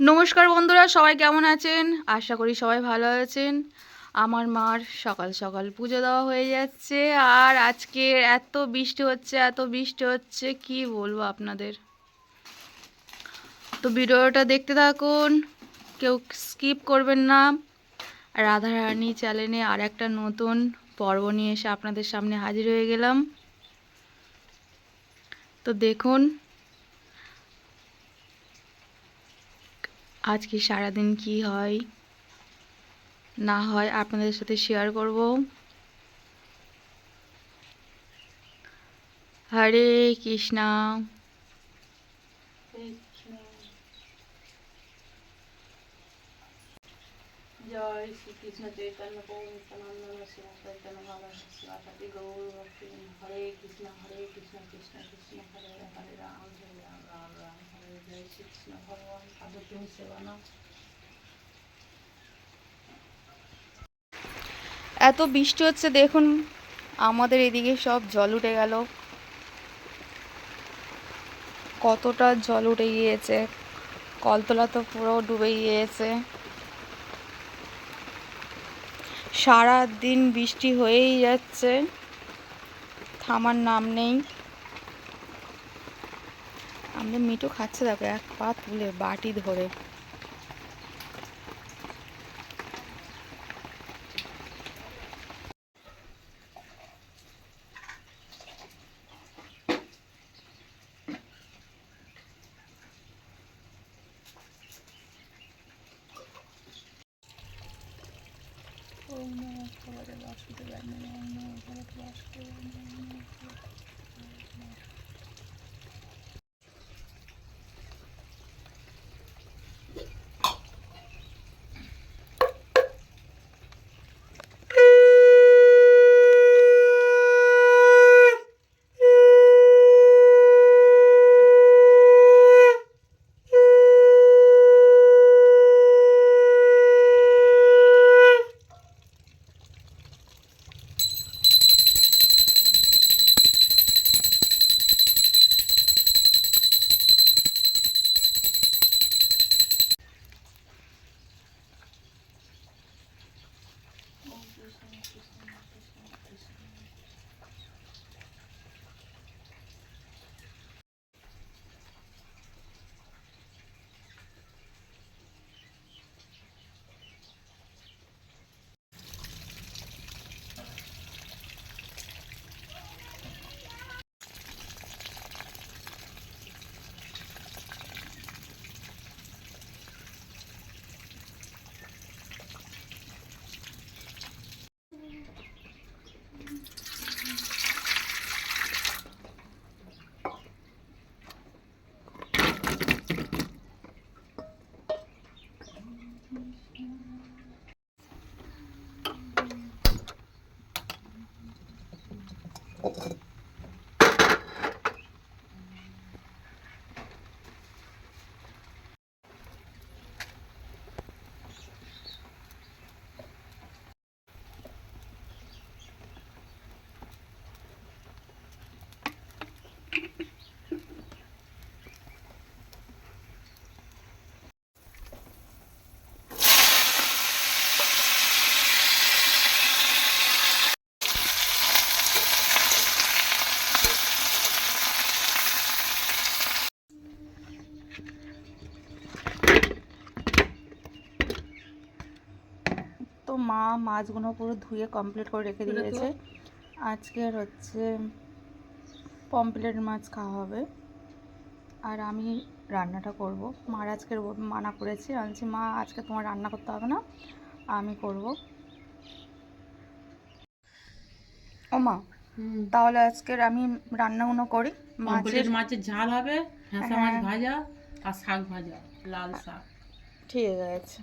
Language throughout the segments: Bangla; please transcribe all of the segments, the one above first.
নমস্কার বন্ধুরা, সবাই কেমন আছেন? আশা করি সবাই ভালো আছেন। আমার মার সকাল সকাল পুজো দেওয়া হয়ে যাচ্ছে। আর আজকে এত বৃষ্টি হচ্ছে কি বলবো আপনাদের। তো ভিডিওটা দেখতে থাকুন, কেউ স্কিপ করবেন না। রাধারানী চ্যানেলে আর একটা নতুন পর্ব নিয়ে এসে আপনাদের সামনে হাজির হয়ে গেলাম। তো দেখুন আজকে সারাদিন কি হয় না হয় আপনাদের সাথে শেয়ার করব। হরে কৃষ্ণা। জয় শ্রীকৃষ্ণ চৈতন্য প্রভু নিত্যানন্দ শ্রী চৈতন্য ভগবান শিবাসাদি গৌর ভক্তি হরে কৃষ্ণ কৃষ্ণ কৃষ্ণ হরে হরে রাম রাম রাম হরে জয় শ্রীকৃষ্ণ ভগবান পাদ তুমি সেবানা। এত বৃষ্টি হচ্ছে দেখুন, আমাদের এদিকে সব জল উঠে গেল। কতটা জল উঠে গিয়েছে, কলতলা তো পুরো ডুবে গিয়েছে। সারা দিন বৃষ্টি হয়েই যাচ্ছে, থামার নাম নেই। আমাদের মিঠু খাচ্ছে, দেখো এক পা তুলে বাটি ধরে। তো মা মাছগুলো পুরো ধুয়ে কমপ্লিট করে রেখে দিয়েছে। আজকের হচ্ছে পমপ্লেট মাছ খাওয়া হবে, আর আমি রান্নাটা করব। মার আজকের মানা করেছি, আনছি মা আজকে তোমার রান্না করতে হবে না, আমি করব। ও মা, তাহলে আজকের আমি রান্নাগুলো করি। মাছের ঝাল হবে, হাঁসা মাছ হ্যাঁ ভাজা আর শাক ভাজা, লাল শাক। ঠিক আছে,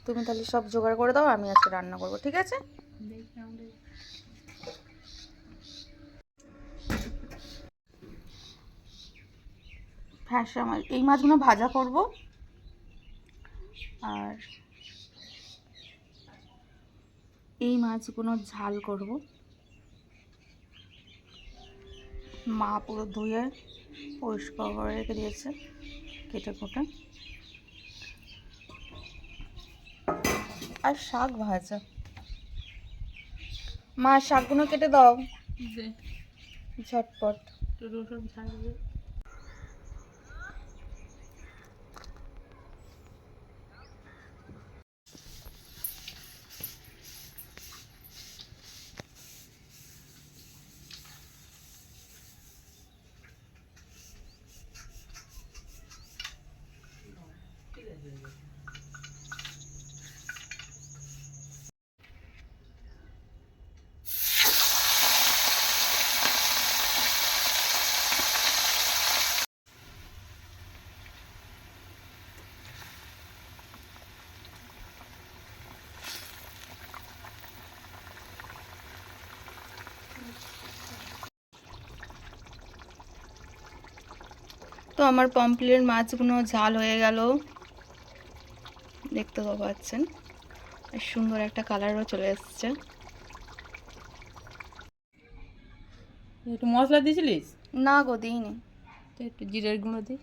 তুমি তাহলে সব জোগাড় করে দাও, আমি আজকে রান্না করব, ঠিক আছে? দেখি আমাদের ফ্যাঁসা মাছ, এই মাছগুলো ভাজা করব। আর এই মাছগুলো ঝাল করব। মা পুরো ধুয়ে পরিষ্কার করে রেখে দিয়েছে, কেটে কুটে। আর শাক ভাজা। মা শাকগুলো কেটে দাও দে ঝটপট। একটু রসুন ছাড়বে। তো আমার পমপ্লেট মাছগুলো ঝাল হয়ে গেল, দেখতে তো পাচ্ছেন। আর সুন্দর একটা কালারও চলে এসছে। একটু মশলা দিয়েছিলিস? না গো, দিইনি। তো একটু জিরের গুঁড়ো দিই।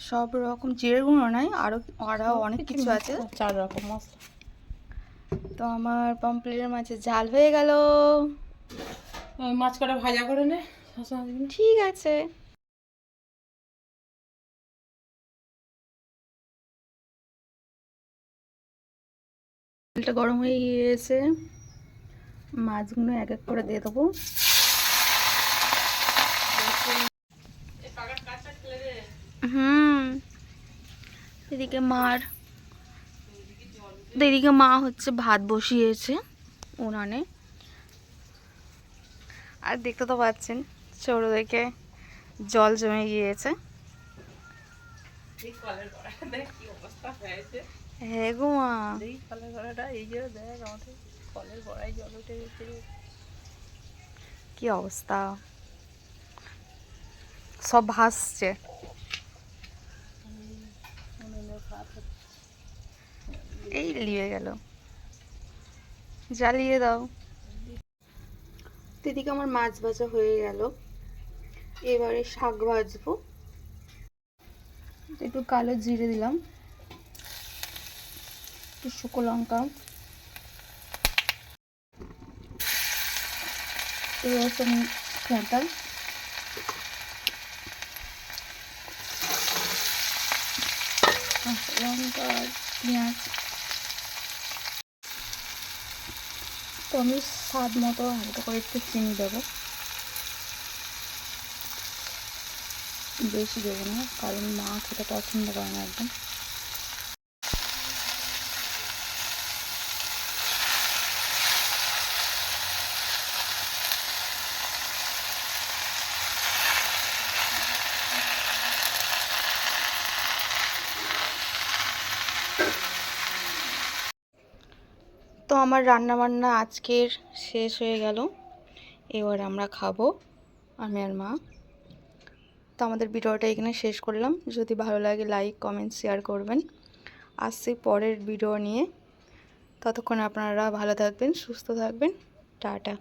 সব রকম জিরের গুঁড়ো নাই, আরও অনেক কিছু আছে। 4 রকম মশলা। তো আমার পমপ্লেটের মাছের ঝাল হয়ে গেল। ওই মাছ কটা ভাজা করে নে। ঠিক আছে। তেলটা গরম হয়ে গিয়েছে, মাছগুলো এক এক করে দিয়ে দেবো। হুম। এদিকে মা হচ্ছে ভাত বসিয়েছে উনানে। আর দেখতে তো পাচ্ছেন ছোট দেখে জল জমে গিয়েছে। হ্যাঁ গো মা, কলের গড়াটা এই যে দেখ, আমাদের কলের গড়ায় জল উঠে গেছে। কি অবস্থা, সব ভাসছে। এই লিয়ে গেল, জ্বালিয়ে দাও। দিদিকে আমার মাছ ভাজা হয়ে গেল, এবারে শাক ভাজবো। একটু কালো জিরে দিলাম, একটু শুকনো লঙ্কা, রসুন পেঁয়াজ, লঙ্কা আর পেঁয়াজ। তো আমি স্বাদ মতো হালকা করে একটু চিনি দেবো, বেশি দেবো না কারণ মা খেতে পছন্দ করে না একদম। তো আমার রান্না বান্না আজকের শেষ হয়ে গেল, এবার আমরা খাবো আমি আর মা। তো আমাদের ভিডিওটা এখানে শেষ করলাম। যদি ভালো লাগে লাইক কমেন্ট শেয়ার করবেন। আসছি পরের ভিডিও নিয়ে। ততক্ষণ আপনারা ভালো থাকবেন, সুস্থ থাকবেন। টাটা।